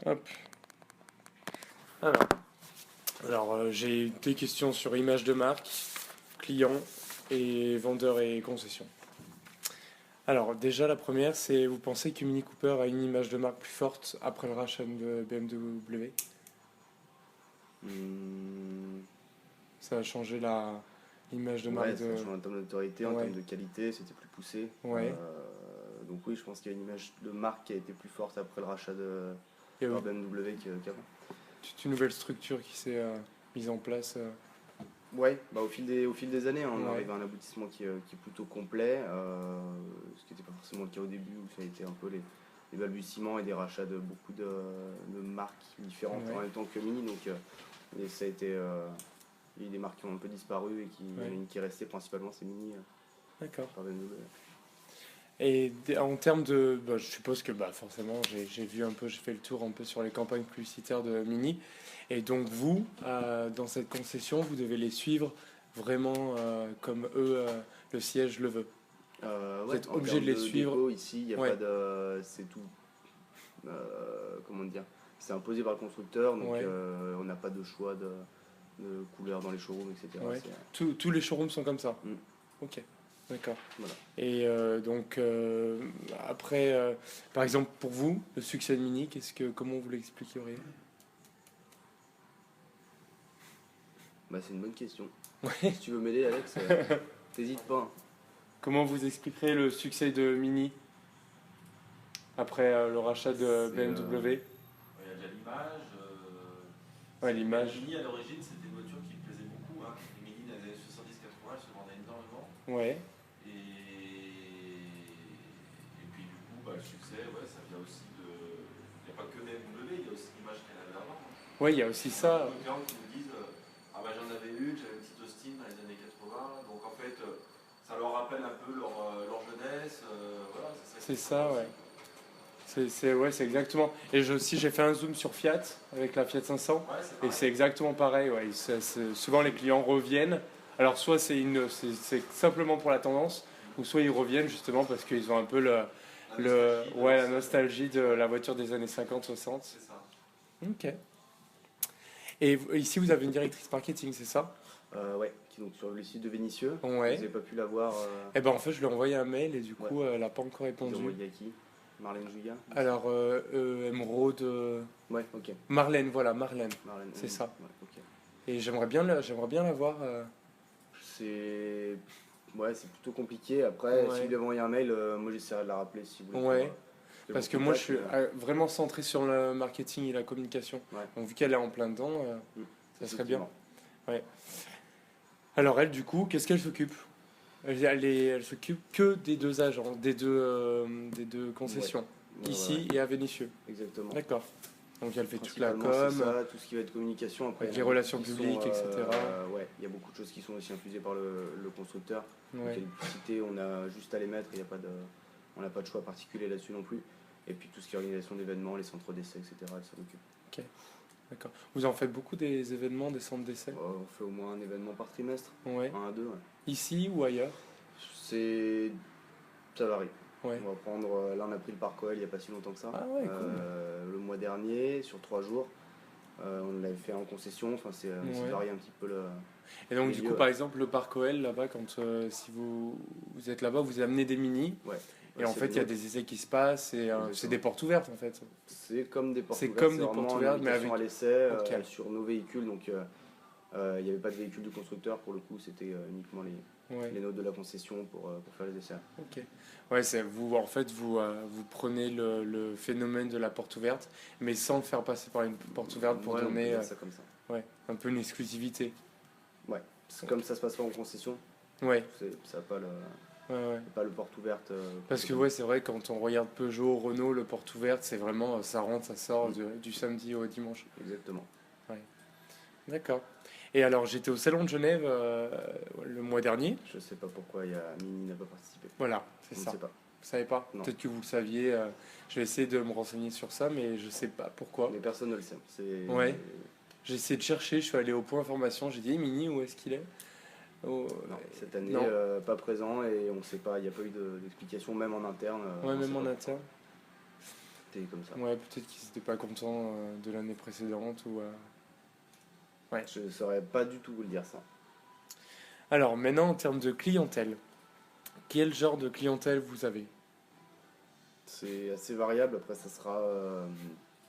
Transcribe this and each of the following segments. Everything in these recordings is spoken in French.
Hop. Alors, j'ai des questions sur image de marque, client et vendeur et concession. Alors, déjà, la première, c'est vous pensez que Mini Cooper a une image de marque plus forte après le rachat de BMW? Hmm, Ça a changé l'image de marque ouais, ça de. change en termes d'autorité, en Ouais, termes de qualité, c'était plus poussé. ouais. Donc oui, je pense qu'il y a une image de marque qui a été plus forte après le rachat Il y a eu par BMW qu'avant. toute une nouvelle structure qui s'est mise en place. Ouais, bah au fil des années, hein, on Ouais, arrive à un aboutissement qui est plutôt complet, ce qui n'était pas forcément le cas au début, où ça a été un peu les balbutiements et des rachats de beaucoup de marques différentes en ouais, même temps que Mini. Donc et ça a été, il y a eu des marques qui ont un peu disparu et il y en a ouais. une qui est restée principalement, c'est Mini D'accord. par BMW. Et en termes de, bah, je suppose que bah, forcément j'ai vu un peu, j'ai fait le tour un peu sur les campagnes publicitaires de Mini. Et donc vous, dans cette concession, vous devez les suivre vraiment comme eux, le siège le veut. Vous Ouais, êtes en obligé de termes les de suivre. déco, ici, il n'y a pas Ouais, de. C'est tout. Comment dire? C'est imposé par le constructeur, donc ouais, on n'a pas de choix de couleurs dans les showrooms, etc. ouais. Tous les showrooms sont comme ça. Hmm, Ok, d'accord. voilà. Et donc après, par exemple pour vous, le succès de Mini, comment vous l'expliqueriez? Bah, c'est une bonne question. Ouais. Si tu veux m'aider, Alex, t'hésites pas, hein. Comment vous expliquerez le succès de Mini après le rachat de C'est. BMW? Il y a déjà l'image. Ouais, l'image. Mini à l'origine, c'était une voiture qui me plaisait beaucoup. Hein. Les Mini dans les années 70-80, elles se vendaient énormément. Ouais, Et puis du coup, bah, le succès, ouais, ça vient aussi de. Il n'y a pas que BMW, il y a aussi l'image qu'elle avait avant. Hein. ouais, il y a aussi On a ça. beaucoup de clients qui nous disent ah bah j'en avais une, j'avais une petite Austin dans les années 80. Donc en fait, ça leur rappelle un peu leur jeunesse. Voilà, c'est ça qui C'est est sympa ça, ouais. aussi. Ouais, c'est exactement. Et aussi, j'ai fait un zoom sur Fiat avec la Fiat 500 Ouais, c'est et pareil. c'est exactement pareil. Ouais. Souvent, les clients reviennent. Alors, soit c'est simplement pour la tendance, ou soit ils reviennent justement parce qu'ils ont un peu La nostalgie de ouais, la l'ancienne. nostalgie de la voiture des années 50-60. C'est ça. Ok. Et ici, vous avez une directrice marketing, c'est ça? Ouais, donc sur le site de Vénitieux, vous Ouais. n'avez pas pu l'avoir. Eh ben en fait, je lui ai envoyé un mail et du Ouais, coup, elle n'a pas encore vous avez répondu. envoyé à qui? Marlène Julia? Alors, Emeraude. Ouais, ok. Marlène, voilà, Marlène, Marlène, c'est ça. ouais, ok. Et j'aimerais bien la voir. C'est. Ouais, c'est plutôt compliqué. Après, si vous Ouais, lui avez envoyé un mail, moi j'essaierai de la rappeler si vous voulez ouais. qu'elle Parce vous que moi, je contacte. suis vraiment centré sur le marketing et la communication. Ouais, Donc, vu qu'elle est en plein dedans, mm, ça serait bien. effectivement. Ouais. Alors, elle, du coup, qu'est-ce qu'elle s'occupe? Elle s'occupe que des deux agents, des deux Ouais, concessions, ouais, ici et à Vénissieux. exactement. D'accord. Donc, elle fait toute la Principalement, c'est com, ça, tout ce qui va être communication. Après, avec il y les en a beaucoup relations qui publiques, sont. etc. Ouais, il y a beaucoup de choses qui sont aussi infusées par le constructeur. Donc, Ouais. il y a des publicités, on a juste à les mettre, il y a pas de, on n'a pas de choix particulier là-dessus non plus. Et puis, tout ce qui est organisation d'événements, les centres d'essai, etc., elle s'en occupe. Ok, d'accord. Vous en faites beaucoup des événements, des centres d'essai? On fait au moins un événement par trimestre, Ouais. un à deux. Ouais. Ici ou ailleurs? C'est. Ça varie. Ouais. On va prendre. Là, on a pris le Parc OL il n'y a pas si longtemps que ça. Ah ouais, cool. Le mois dernier, sur 3 jours. On l'avait fait en concession. Enfin, c'est Ouais. varie un petit peu le. Et donc, les du lieux, coup, par exemple, le parc OL, là-bas, quand si vous êtes là-bas, vous amenez des mini. Ouais. Et en C'est fait, les il y a nôtres. des essais qui se passent et c'est Exactement. des portes ouvertes, en fait. C'est comme des portes C'est ouvertes. comme C'est des portes vraiment une ouvertes, mais invitation avec. à l'essai Ok. sur nos véhicules. Donc, il n'y avait pas de véhicule du constructeur pour le coup. C'était uniquement Ouais. les nôtres de la concession pour faire les essais. Ok. Ouais, c'est vous. En fait, vous prenez le phénomène de la porte ouverte, mais sans le faire passer par une porte ouverte pour Ouais, on peut donner, dire ça comme ça. ouais, un peu une exclusivité. Ouais. Comme ça se passe pas en concession, Ouais. ça n'a pas Ouais. pas le porte ouverte. Parce que ouais, c'est vrai, quand on regarde Peugeot, Renault, le porte ouverte, c'est vraiment ça rentre, ça sort Mm. du samedi au dimanche. Exactement. Ouais. D'accord. Et alors, j'étais au Salon de Genève le mois dernier. Je sais pas pourquoi Mini n'a pas participé. Voilà, c'est On ne ça. sait pas. Vous savez pas? Non. Peut-être que vous le saviez. Je vais essayer de me renseigner sur ça, mais je sais pas pourquoi. Mais personne ne le sait. Ouais. J'ai essayé de chercher, je suis allé au point information, j'ai dit hey, Mini, où est-ce qu'il est? Oh, Non, cette année, non. pas présent et on ne sait pas. Il n'y a pas eu d'explication, même en interne. Ouais, on même sait en pas interne. acheté comme ça. Ouais, peut-être qu'ils n'étaient pas contents de l'année précédente ou. Ouais. Je ne saurais pas du tout vous le dire ça. Alors maintenant, en termes de clientèle, quel genre de clientèle vous avez? C'est assez variable, après ça sera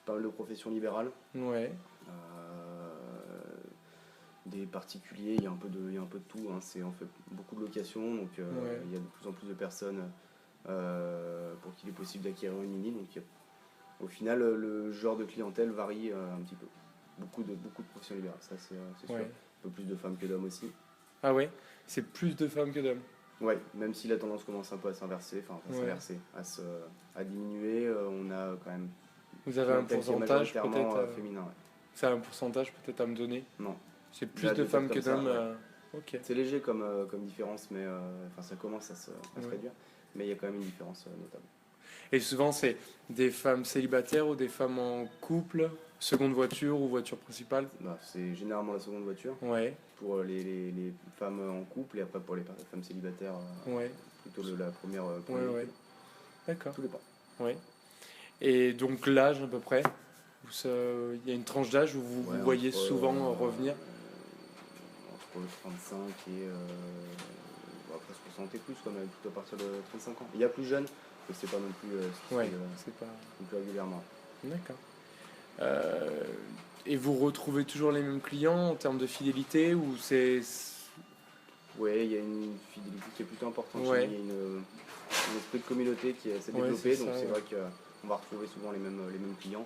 pas mal de professions libérales. Ouais, Euh, des particuliers, il y a un peu de tout, hein. C'est en fait beaucoup de locations, donc Ouais. il y a de plus en plus de personnes pour qu'il est possible d'acquérir une mini. Donc au final, le genre de clientèle varie un petit peu. Beaucoup de professions libérales, ça c'est sûr. ouais. Un peu plus de femmes que d'hommes aussi. Ah ouais, c'est plus de femmes que d'hommes. Ouais, même si la tendance commence un peu à s'inverser, Ouais. à diminuer, on a quand même Vous avez un clientèle qui est pourcentage majoritairement peut-être féminin. Ouais. c'est un pourcentage peut-être à me donner? Non, C'est plus Là, de de femmes tête que comme ça, d'hommes. ouais. Ok. c'est léger comme différence, mais ça commence à se Ouais. réduire. Mais il y a quand même une différence notable. Et souvent, c'est des femmes célibataires ou des femmes en couple, seconde voiture ou voiture principale? Bah, c'est généralement la seconde voiture Ouais, pour les femmes en couple et après pour les femmes célibataires, ouais, plutôt la première. ouais, ouais. D'accord. Tout dépend. Ouais. Et donc l'âge à peu près? Il y a une tranche d'âge où vous Ouais, vous voyez entre, souvent revenir? Entre 35 et après 60 et plus, quand même, plutôt à partir de 35 ans. Il y a plus jeune, mais c'est pas non plus ce qui Ouais, se fait c'est pas. non plus régulièrement. D'accord. Euh, et vous retrouvez toujours les mêmes clients en termes de fidélité ou c'est. Ouais, il y a une fidélité qui est plutôt importante chez Ouais. nous. Il y a un esprit de communauté qui est assez Ouais, développé, c'est donc ça, c'est ouais. vrai qu'on va retrouver souvent les mêmes clients,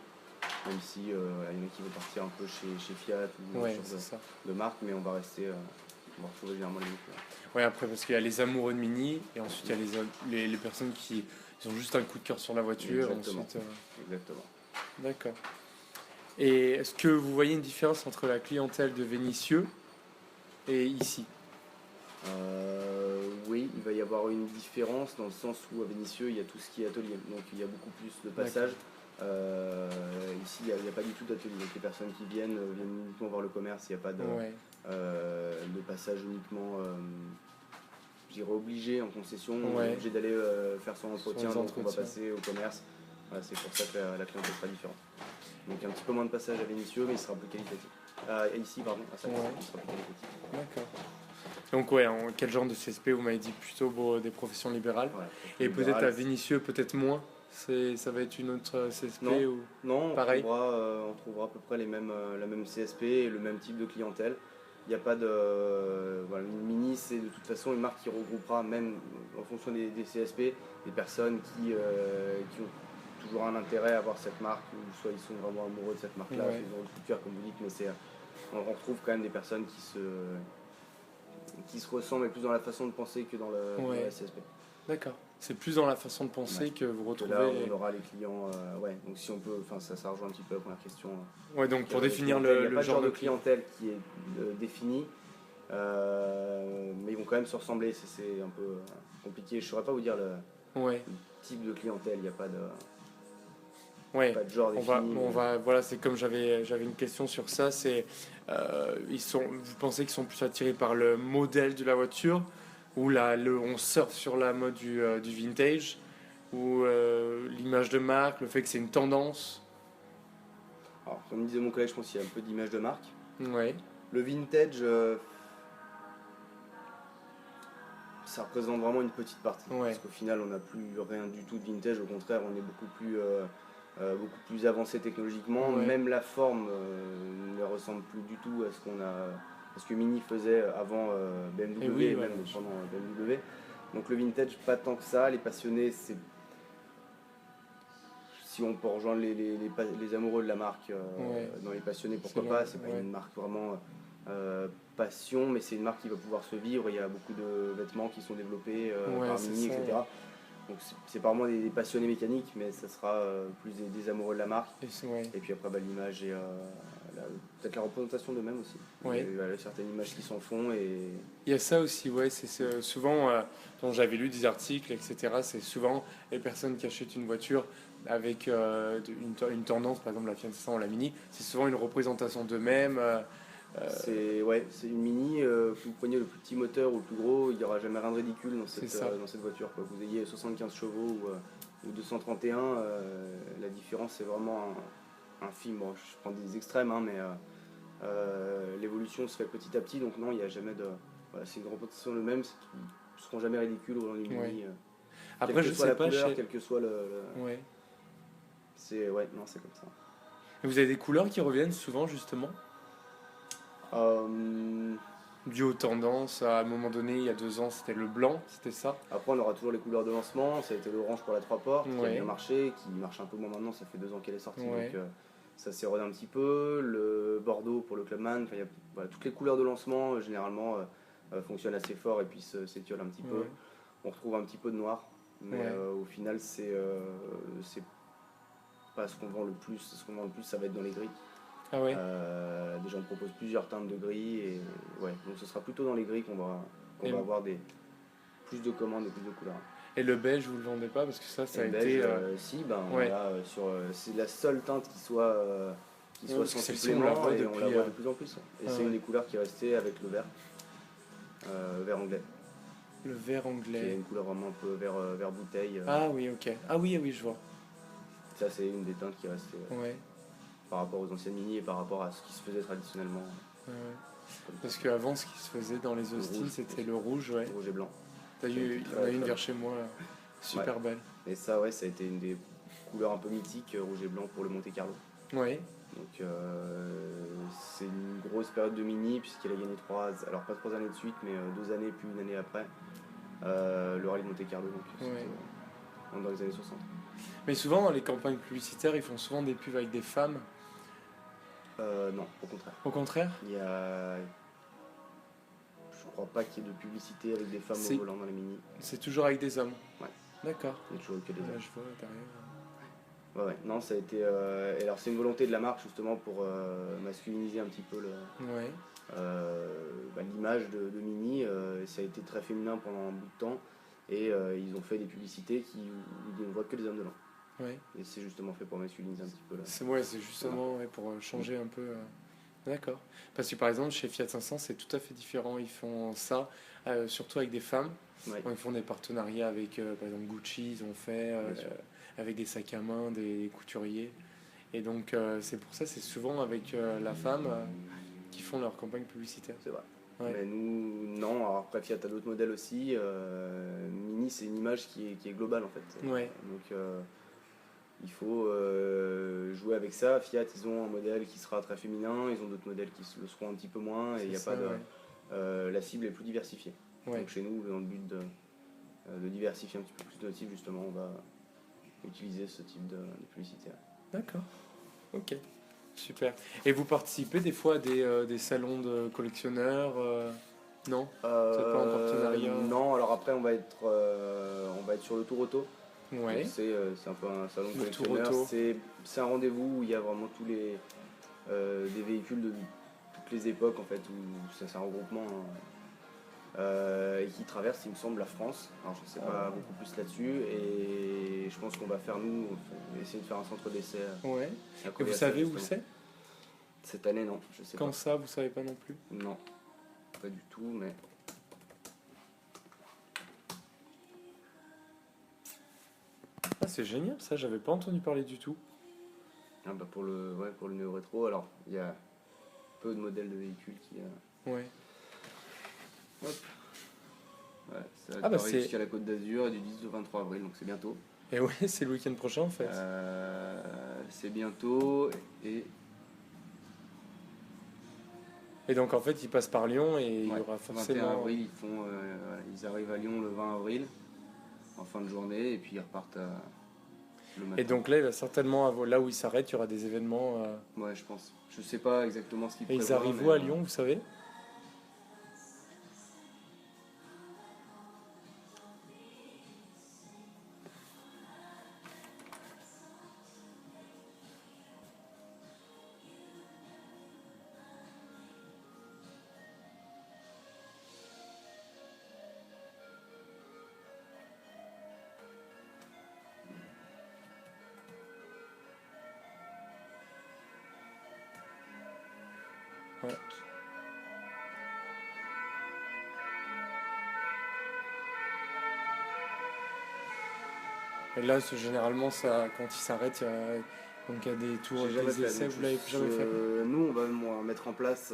même si il y en a qui veulent partir un peu chez Fiat ou Ouais, sur c'est ça. de marque, mais on va retrouver généralement les mêmes clients. Ouais, après, parce qu'il y a les amoureux de Mini, et ensuite il y a les personnes qui ont juste un coup de cœur sur la voiture. Exactement. Ensuite, Exactement. d'accord. Et est-ce que vous voyez une différence entre la clientèle de Vénissieux et ici? Oui, il va y avoir une différence dans le sens où à Vénissieux, il y a tout ce qui est atelier. Donc il y a beaucoup plus de passages. Ici, il n'y a pas du tout d'atelier. Donc les personnes qui viennent uniquement voir le commerce. Il n'y a pas Ouais, de passage uniquement, je dirais, obligé en concession. On Ouais. est obligé d'aller faire son entretien, les donc on va entretiens. passer au commerce. Voilà, c'est pour ça que la clientèle sera différente. Donc un petit peu moins de passage à Vénissieux, mais il sera plus qualitatif. Ici, pardon, à Salle, Ouais. il sera plus qualitatif. D'accord. Donc ouais, quel genre de CSP vous m'avez dit plutôt des professions libérales? Voilà. Et peut-être à Libéral, Vénissieux, peut-être moins. Ça va être une autre CSP Non. ou Non, pareil? on trouvera à peu près la même CSP et le même type de clientèle. Il n'y a pas de. Voilà, une mini, c'est de toute façon une marque qui regroupera, même en fonction des CSP, des personnes qui ont toujours un intérêt à avoir cette marque, ou soit ils sont vraiment amoureux de cette marque-là, Ouais. ils ont le coup de cœur, comme vous dites, mais on retrouve quand même des personnes qui se ressemblent, mais plus dans la façon de penser que dans Ouais. la CSP. D'accord. C'est plus dans la façon de penser Ouais. que vous Que retrouvez. là, on aura les clients. Ouais, donc si on peut. Enfin, ça rejoint un petit peu la première question. Ouais, donc pour Les définir clientèles, il n'y a le pas de genre genre de client. clientèle qui est défini, mais ils vont quand même se ressembler. C'est un peu compliqué. Je ne saurais pas vous dire le Ouais, type de clientèle. Il n'y a pas ouais. pas de genre défini. Voilà, c'est comme j'avais une question sur ça. C'est, vous pensez qu'ils sont plus attirés par le modèle de la voiture ou on surfe sur la mode du vintage ou l'image de marque, le fait que c'est une tendance. Alors, comme disait mon collègue, je pense qu'il y a un peu d'image de marque. Ouais, Le vintage, ça représente vraiment une petite partie. Ouais. Parce qu'au final, on n'a plus rien du tout de vintage. Au contraire, on est beaucoup plus avancé technologiquement. Ouais. Même la forme ne ressemble plus du tout à ce que Mini faisait avant BMW Et oui, et ouais, même je- pendant BMW. Donc le vintage, pas tant que ça. Les passionnés, si on peut rejoindre les amoureux de la marque Ouais. dans les passionnés, pourquoi C'est pas. là, C'est pas ouais. une marque vraiment passion, mais c'est une marque qui va pouvoir se vivre. Il y a beaucoup de vêtements qui sont développés Ouais, par c'est Mini, ça, etc. ouais. Donc c'est pas vraiment des passionnés mécaniques, mais ça sera plus des amoureux de la marque. Ouais. Et puis après, l'image et peut-être la représentation d'eux-mêmes aussi. Ouais. Il y a certaines images qui s'en font et Il y a ça aussi, ouais, c'est souvent, dont j'avais lu des articles, etc., c'est souvent les personnes qui achètent une voiture avec une tendance, par exemple la Fiat 500 ou la Mini, c'est souvent une représentation d'eux-mêmes. c'est une Mini, que vous preniez le plus petit moteur ou le plus gros, il n'y aura jamais rien de ridicule C'est ça. dans cette voiture. Quoi. Vous ayez 75 chevaux Le 231, la différence est vraiment infime. Bon, je prends des extrêmes, hein, mais l'évolution se fait petit à petit, donc non, il n'y a jamais de. Voilà, c'est une représentation le même, ils ne seront jamais ridicules au Mini. Ouais. Quelle Après, que je soit sais la pas couleur, chez. quel que soit Ouais. non, c'est comme ça. Et vous avez des couleurs qui reviennent souvent, justement, Euh, dues aux tendances. À un moment donné, il y a 2 ans, c'était le blanc, c'était ça? Après, on aura toujours les couleurs de lancement. Ça a été l'orange pour la 3 portes, qui a Ouais. bien marché, qui marche un peu moins maintenant. Ça fait 2 ans qu'elle est sortie, Ouais. donc ça s'est rodé un petit peu. Le bordeaux pour le Clubman. Enfin, voilà, toutes les couleurs de lancement, généralement, fonctionnent assez fort et puis s'étiolent un petit peu. Ouais. On retrouve un petit peu de noir, mais Ouais. au final, c'est pas ce qu'on vend le plus. Ce qu'on vend le plus, ça va être dans les gris. Ah ouais. Déjà, on propose plusieurs teintes de gris, et ouais, donc ce sera plutôt dans les gris qu'on Et- va avoir plus de commandes et plus de couleurs. Et le beige, vous le vendez pas parce que ça Et a le été. beige, si, ben, on ouais. l'a, c'est la seule teinte qui soit Ouais, sans parce que celle-ci, on supplément, la voit et on la depuis, voit de plus en plus. Et ah c'est ouais. une des couleurs qui est restée avec le vert, vert anglais, Le vert qui est anglais. une couleur vraiment un peu vert bouteille. Ah oui, ok. Ah oui, je vois. Ça, c'est une des teintes qui est restée Ouais. par rapport aux anciennes mini et par rapport à ce qui se faisait traditionnellement. Ouais. Parce qu'avant, ce qui se faisait dans les Austin, rouge, c'était le rouge, ouais. Rouge et blanc. T'as eu, il y en a une vers chez moi, là. Super belle. Et ça, ouais, ça a été une des couleurs un peu mythiques, rouge et blanc pour le Monte Carlo. Ouais. Donc c'est une grosse période de mini puisqu'elle a gagné alors pas 3 années de suite, mais 2 années puis une année après, le rallye de Monte Carlo, donc c'était dans les années 60. Mais souvent, dans les campagnes publicitaires, ils font souvent des pubs avec des femmes. Non, au contraire. Au contraire, Je crois pas qu'il y ait de publicité avec des femmes C'est- au volant dans les mini. c'est toujours avec des hommes. Ouais. D'accord. Il y a toujours eu que des Là, hommes. je vois derrière. Ouais. Non, ça a été. Et alors c'est une volonté de la marque justement pour masculiniser un petit peu Ouais. l'image de Mini. Ça a été très féminin pendant un bout de temps, et ils ont fait des publicités où on voit que des hommes dedans. Ouais. Et c'est justement fait pour masculiniser un petit peu là. C'est justement pour changer un peu. D'accord. Parce que par exemple, chez Fiat 500, c'est tout à fait différent. Ils font ça, surtout avec des femmes. Ouais. Ils font des partenariats avec, par exemple, Gucci, ils ont fait, Bien sûr. avec des sacs à main, des couturiers. Et donc, c'est pour ça, c'est souvent avec la femme qui font leur campagne publicitaire. C'est vrai. Ouais. Mais nous, non. Alors après, Fiat a d'autres modèles aussi. Mini, c'est une image qui est globale en fait. Ouais. Donc il faut jouer avec ça. Fiat, ils ont un modèle qui sera très féminin, ils ont d'autres modèles qui le seront un petit peu moins, et il n'y a C'est pas ça, de. ouais. La cible est plus diversifiée. Ouais. Donc chez nous, dans le but de diversifier un petit peu plus notre cible, justement, on va utiliser ce type de publicité. D'accord. Ok. Super. Et vous participez des fois à des salons de collectionneurs non? C'est pas en partenariat? Non, alors après, on va être sur le Tour Auto. Ouais. Donc c'est un peu un salon Le Tour collectionneur. Auto. C'est un rendez-vous où il y a vraiment tous des véhicules de toutes les époques, en fait, où c'est un regroupement et qui traverse, il me semble, la France. Alors je ne sais pas beaucoup plus là-dessus, et je pense qu'on va faire, nous, on va essayer de faire un centre d'essai. Ouais. Et accolé vous à ça, savez où justement. c'est? Cette année, non, je sais Quand pas. ça, vous savez pas non plus? Non, pas du tout, mais Ah, c'est génial, ça, j'avais pas entendu parler du tout. pour le néo-rétro, alors il y a peu de modèles de véhicules qui. Ouais. Hop. Ouais, ça Ah, bah, Paris c'est- jusqu'à la Côte d'Azur, et du 10 au 23 avril, donc c'est bientôt. Et ouais, c'est le week-end prochain en fait. C'est bientôt, et Et donc en fait, ils passent par Lyon et il y ouais, aura 21 forcément. avril, ils arrivent à Lyon le 20 avril, en fin de journée, et puis ils repartent le matin. Et donc là, il va certainement avoir, là où ils s'arrêtent, il y aura des événements. Ouais, je pense. Je sais pas exactement ce qu'ils Et ils prévoient, arrivent mais, où à Lyon, vous savez? Ouais. Et là, généralement, quand il s'arrête, donc il y a des tours, J'ai jamais des fait, essais, donc vous l'avez jamais fait? nous, on va mettre en place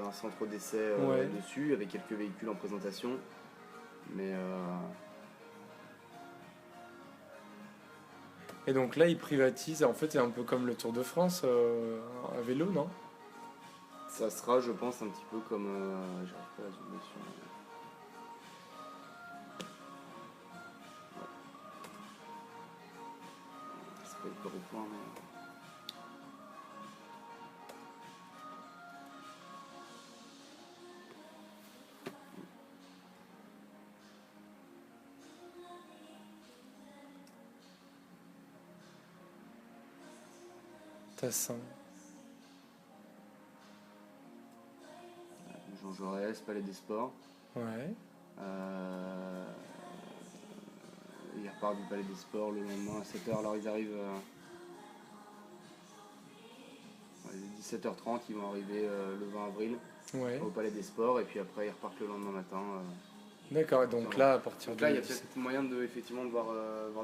un centre d'essai Ouais. dessus, avec quelques véhicules en présentation. Mais Et donc là, ils privatisent, en fait, c'est un peu comme le Tour de France à vélo, non? ça sera, je pense, un petit peu comme. J'arrive pas à zoomer sur. C'est pas hyper au point, mais. Tassin. Jean Jaurès, Palais des Sports. Ouais. Ils repartent du Palais des Sports le lendemain à 7h. Alors ils arrivent à 17h30, ils vont arriver le 20 avril Ouais. au Palais des Sports et puis après ils repartent le lendemain matin. D'accord, donc là, à partir Donc là, il y a de... peut-être moyen effectivement de voir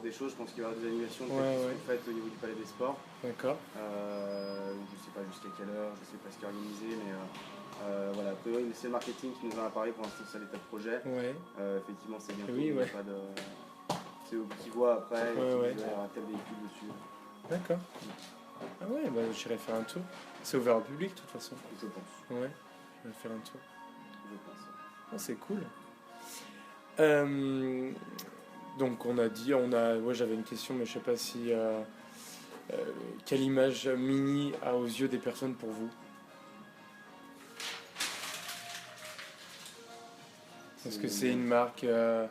des choses. Je pense qu'il va y avoir des animations Ouais, qui ouais. seront faites au niveau du Palais des Sports. D'accord. Je sais pas jusqu'à quelle heure, je sais pas ce qui est organisé, mais voilà. A priori, c'est le marketing qui nous en a parlé pour l'instant, c'est l'état de projet. Ouais. Effectivement, c'est bientôt. Oui, il y a ouais. pas de... C'est eux qui voient après, et Ouais, qui ouais. disent, il y aura tel véhicule dessus. D'accord. Ah ouais, bah j'irai faire un tour. C'est ouvert au public, de toute façon. Je pense. Ouais, je vais faire un tour. Je pense. Ah, c'est cool. Donc on a dit, ouais, j'avais une question, mais je sais pas si quelle image Mini a aux yeux des personnes pour vous? Est-ce que c'est une marque à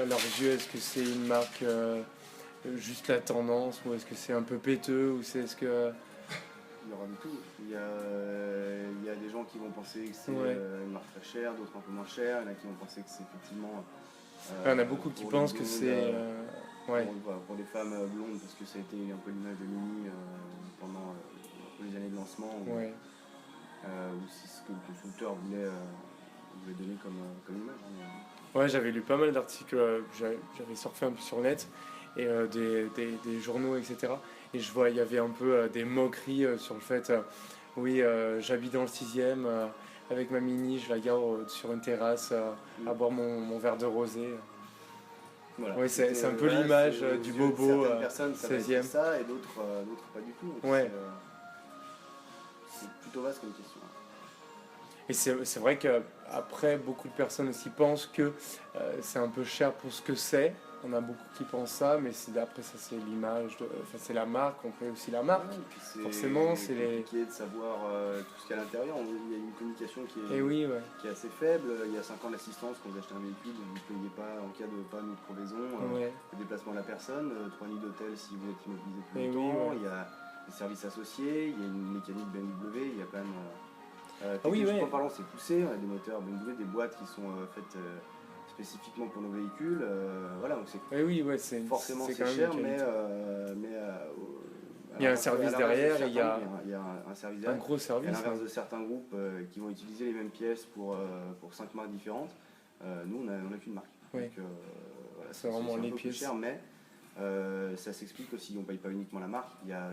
leurs yeux, est-ce que c'est une marque juste la tendance, ou est-ce que c'est un peu péteux, ou est-ce que Il y aura de tout. Il y a des gens qui vont penser que c'est Ouais. une marque très chère, d'autres un peu moins chère. Il y en a qui vont penser que c'est effectivement. il y en a beaucoup qui pour les pensent que blondes, c'est ouais. pour les femmes blondes, parce que ça a été un peu l'image de Mini pendant les années de lancement, Ouais. ou c'est ce que le constructeur voulait donner comme image. Ouais, j'avais lu pas mal d'articles, j'avais surfé un peu sur le net, et des journaux, etc. Et je vois, il y avait un peu des moqueries sur le fait, oui, j'habite dans le 6e, avec ma Mini, je la garde sur une terrasse, à boire mon verre de rosé. Voilà. Ouais, c'est C'était, un peu voilà, l'image c'est aux du yeux de bobo certaines personnes, ça va être 16e. ça, et d'autres pas du tout. Donc Ouais. C'est plutôt vaste comme question. Et c'est vrai qu'après, beaucoup de personnes aussi pensent que c'est un peu cher pour ce que c'est. On a beaucoup qui pensent ça, mais après ça c'est l'image, enfin c'est la marque, on fait aussi la marque. Ouais, et puis c'est Forcément, c'est les... compliqué de savoir tout ce qu'il y a à l'intérieur. Il y a une communication qui Et oui, ouais. est assez faible. Il y a 5 ans l'assistance quand vous achetez un véhicule, vous ne payez pas en cas de panne ou de crevaison, Ouais. le déplacement de la personne, 3 nuits d'hôtel si vous êtes immobilisé plus Et oui, longtemps, ouais. il y a les services associés, il y a une mécanique BMW, il y a quand même... oui, ouais. techniquement parlant, c'est poussé, on a des moteurs BMW, des boîtes qui sont faites spécifiquement pour nos véhicules. Voilà, donc c'est Et oui, ouais, forcément c'est c'est quand même cher, une mais qualité. Il y a un service derrière, et il y a un service un derrière. gros Et à service. l'inverse Ouais. de certains groupes qui vont utiliser les mêmes pièces pour 5 marques différentes, nous on a qu'une marque. Oui. Donc, voilà, C'est vraiment un les peu plus pièces. cher, mais ça s'explique aussi. On ne paye pas uniquement la marque, il y a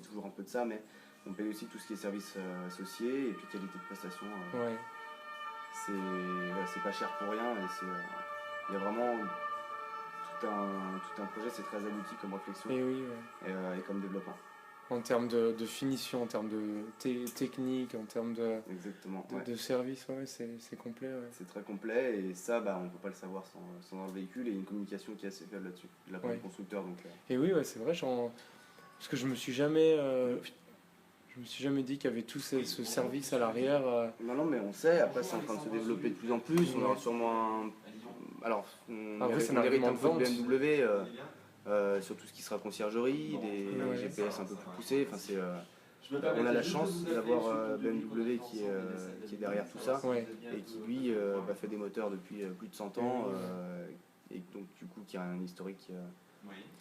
toujours un peu de ça, mais on paye aussi tout ce qui est services associés et puis qualité de prestation. Ouais. C'est pas cher pour rien, et il y a vraiment tout un projet, c'est très abouti comme réflexion Et oui, ouais. et comme développement. En termes de finition, en termes de technique, en termes Exactement. de service, ouais, c'est complet. Ouais. C'est très complet, et ça, on ne peut pas le savoir sans dans le véhicule, et il y a une communication qui est assez faible là-dessus, de la part Ouais. du constructeur. Donc, Et oui, ouais, c'est vrai, parce que je me suis jamais dit qu'il y avait tout ce service à l'arrière. Non, mais on sait, après c'est en train de se développer de plus en plus, on aura sûrement un... Alors, Après, c'est on un hérite argument un de peu vente. de BMW sur tout ce qui sera conciergerie, des GPS un peu plus poussés. Enfin, on a la chance d'avoir BMW qui est derrière tout ça, Ouais. et qui lui fait des moteurs depuis plus de 100 ans, et donc du coup qui a un historique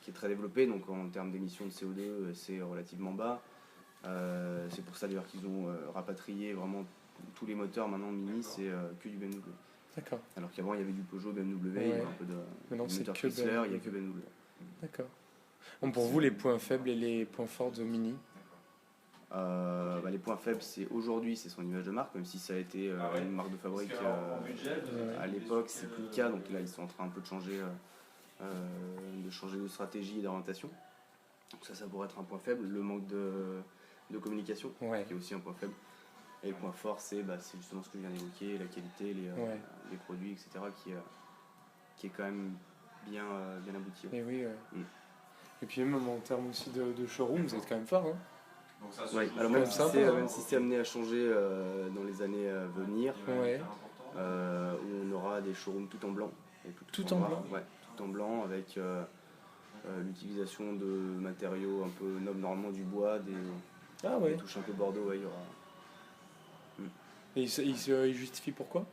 qui est très développé. Donc en termes d'émissions de CO2, c'est relativement bas. C'est pour ça d'ailleurs qu'ils ont rapatrié vraiment tous les moteurs maintenant Mini, c'est que du BMW. D'accord. Alors qu'avant, il y avait du Peugeot, BMW, Ouais. il y avait un peu de Maintenant, c'est moteur que Chrysler, il n'y a BMW. que BMW. D'accord. Bon, pour vous, les points faibles et les points forts de Mini? Les points faibles, aujourd'hui, c'est son image de marque, même si ça a été une marque de fabrique à l'époque, c'est plus le cas. Donc là, ils sont en train un peu de changer de stratégie et d'orientation. Donc ça pourrait être un point faible. Le manque de communication, Ouais. qui est aussi un point faible. Et le point fort, c'est justement ce que je viens d'évoquer, la qualité, les produits, etc., qui est quand même bien abouti. Et oui, ouais. Mm. Et puis même en termes aussi de showroom, vous êtes quand même fort, hein? Donc ça se Ouais, joue alors sur même la- si c'est amené à changer dans les années à venir, Ouais. où on aura des showrooms tout en blanc. Et Tout en blanc? Ouais, tout en blanc avec l'utilisation de matériaux un peu normalement du bois, Ah des ouais. touches un peu bordeaux. Ouais, il y aura. Et il justifie pourquoi?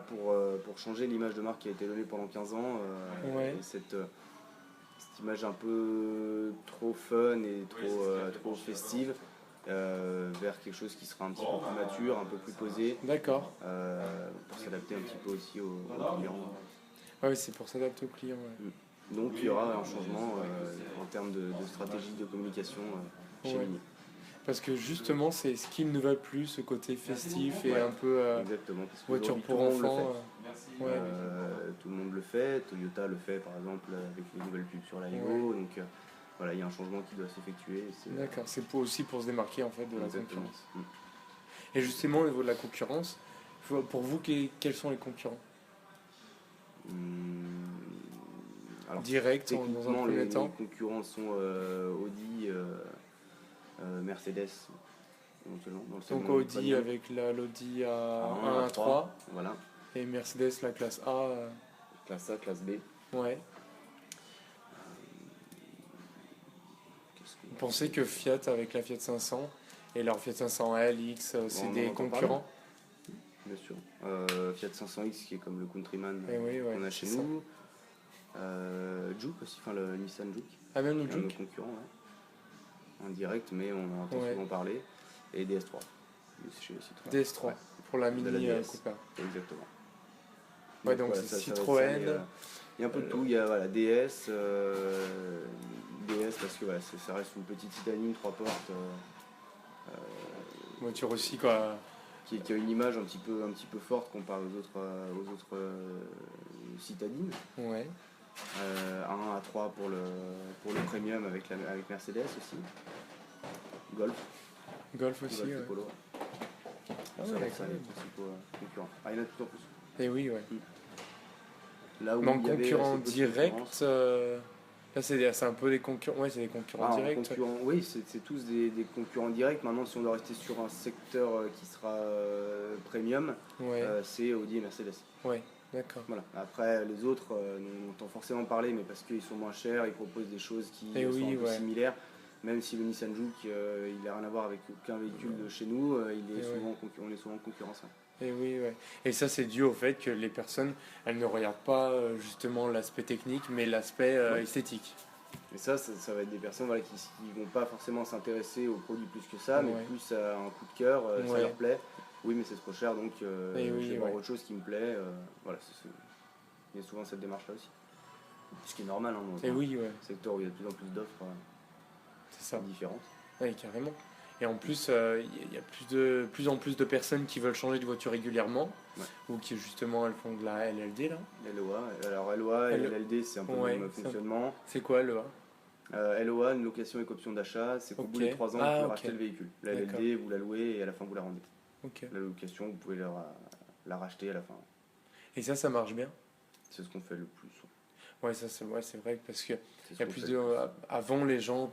Pour changer l'image de marque qui a été donnée pendant 15 ans, Ouais. et cette image un peu trop fun et trop festive, vers quelque chose qui sera un petit peu plus mature, un peu plus posé, D'accord. pour s'adapter un petit peu aussi aux clients. Ouais, c'est pour s'adapter aux clients. Ouais. Donc il y aura un changement en termes de stratégie de communication chez Ouais. Mini. Parce que justement, c'est ce qu'ils ne veulent plus, ce côté festif et un peu Exactement, parce que voiture aujourd'hui, pour tout le monde le enfants. fait. Ouais. Tout le monde le fait, Toyota le fait par exemple avec les nouvelles pubs sur la Ego, Ouais. donc voilà, il y a un changement qui doit s'effectuer. D'accord, c'est aussi pour se démarquer en fait de la Exactement. concurrence. Et justement, au niveau de la concurrence, pour vous, quels sont les concurrents? Alors, Direct, dans un techniquement, premier les temps. concurrents sont Audi, Mercedes, éventuellement, dans le Donc segment Audi premium. avec l'Audi A1, A1, A3 Voilà, et Mercedes la classe A. classe A, classe B. Ouais. Qu'est-ce Vous pensez que Fiat avec la Fiat 500 et leur Fiat 500L, X, c'est on en des entend concurrents? Bien sûr. Fiat 500X qui est comme le Countryman Eh oui, ouais, qu'on a chez c'est ça. nous. Juke aussi, enfin le Nissan Juke, Ah, même le qui est un de nos Juke? concurrents, ouais. Indirect, mais on en entend Ouais. souvent parler. Et DS3. Chez Citroën. DS3 Ouais, pour la de la Mini DS. Cooper. Exactement. Ouais, donc voilà, c'est ça va être ça, Citroën. il y a un peu de tout. Il y a DS, DS parce que voilà, ça reste une petite citadine 3 portes Voiture aussi, quoi. qui a une image un petit peu forte comparée aux autres citadines. Ouais. Un A3 pour le premium avec Mercedes aussi. Golf. Golf aussi, Golf et ouais. Polo. Ah Ça ouais, va être ça, d'accord. les principaux concurrents. Il y en a de plus en plus. Et oui, ouais. Là où Mais en il y avait concurrent assez peu de direct, concurrence. là c'est un peu des concurrents. Ouais, c'est des concurrents En directs. concurrent, oui, c'est tous des concurrents directs. Maintenant, si on doit rester sur un secteur qui sera premium, Ouais, c'est Audi et Mercedes. ouais, d'accord. Voilà. Après, les autres, on entend forcément parler, mais parce qu'ils sont moins chers, ils proposent des choses qui Et sont oui, un peu ouais. similaires. Même si le Nissan Juke, il n'a rien à voir avec aucun véhicule de chez nous, on est souvent en concurrence. Ouais. Et oui, ouais. Et ça, c'est dû au fait que les personnes, elles ne regardent pas justement l'aspect technique, mais l'aspect Ouais. esthétique. Et ça va être des personnes voilà, qui vont pas forcément s'intéresser aux produits plus que ça, mais Ouais. plus à un coup de cœur, ça Ouais. leur plaît. Oui, mais c'est trop cher, donc Et je oui, vais voir ouais. autre chose qui me plaît. Voilà, il y a souvent cette démarche-là aussi. Ce qui est normal hein, dans Et un oui, ouais, secteur où il y a de plus en plus d'offres c'est ça. différentes. Ouais, carrément. Et en plus, il y a plus en plus de personnes qui veulent changer de voiture régulièrement, Ouais. ou qui justement elles font de la LLD là. LOA, alors LOA et LLD, c'est un peu Ouais, le même fonctionnement. C'est quoi le A? LOA, une location avec option d'achat, c'est qu'au Ok. bout des 3 ans, Ah, vous pouvez ok. racheter le véhicule. La D'accord. LLD, vous la louez et à la fin, vous la rendez. Ok. La location, vous pouvez la racheter à la fin. Et ça marche bien. C'est ce qu'on fait le plus. Ouais, ça c'est vrai parce que C'est ce il y a qu'on plus fait de le plus. avant les gens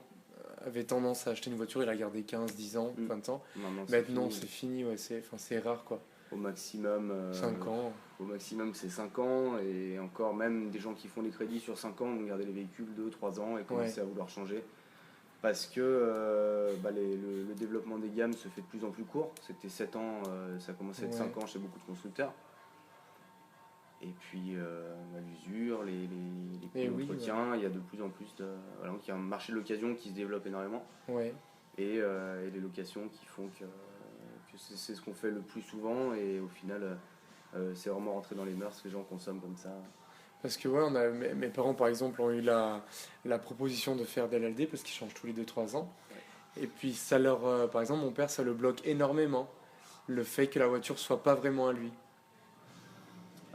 avaient tendance à acheter une voiture et la garder 15, 10 ans, 20 ans. Maintenant, c'est fini, ouais, c'est rare quoi. Au maximum, 5 ans. Au maximum, c'est 5 ans. Et encore, même des gens qui font des crédits sur 5 ans vont garder les véhicules 2-3 ans et commencer à vouloir changer. Parce que le développement des gammes se fait de plus en plus court. C'était 7 ans, ça commençait à être 5 ans chez beaucoup de constructeurs. Et puis l'usure, les coûts d'entretien, il y a de plus en plus de. Voilà, donc il y a un marché de l'occasion qui se développe énormément. Ouais. Et les locations qui font que c'est ce qu'on fait le plus souvent. Et au final, C'est vraiment rentré dans les mœurs, les gens consomment comme ça. Parce que ouais, mes parents par exemple ont eu la proposition de faire des LLD parce qu'ils changent tous les 2-3 ans. Et puis ça leur, par exemple mon père ça le bloque énormément, le fait que la voiture soit pas vraiment à lui.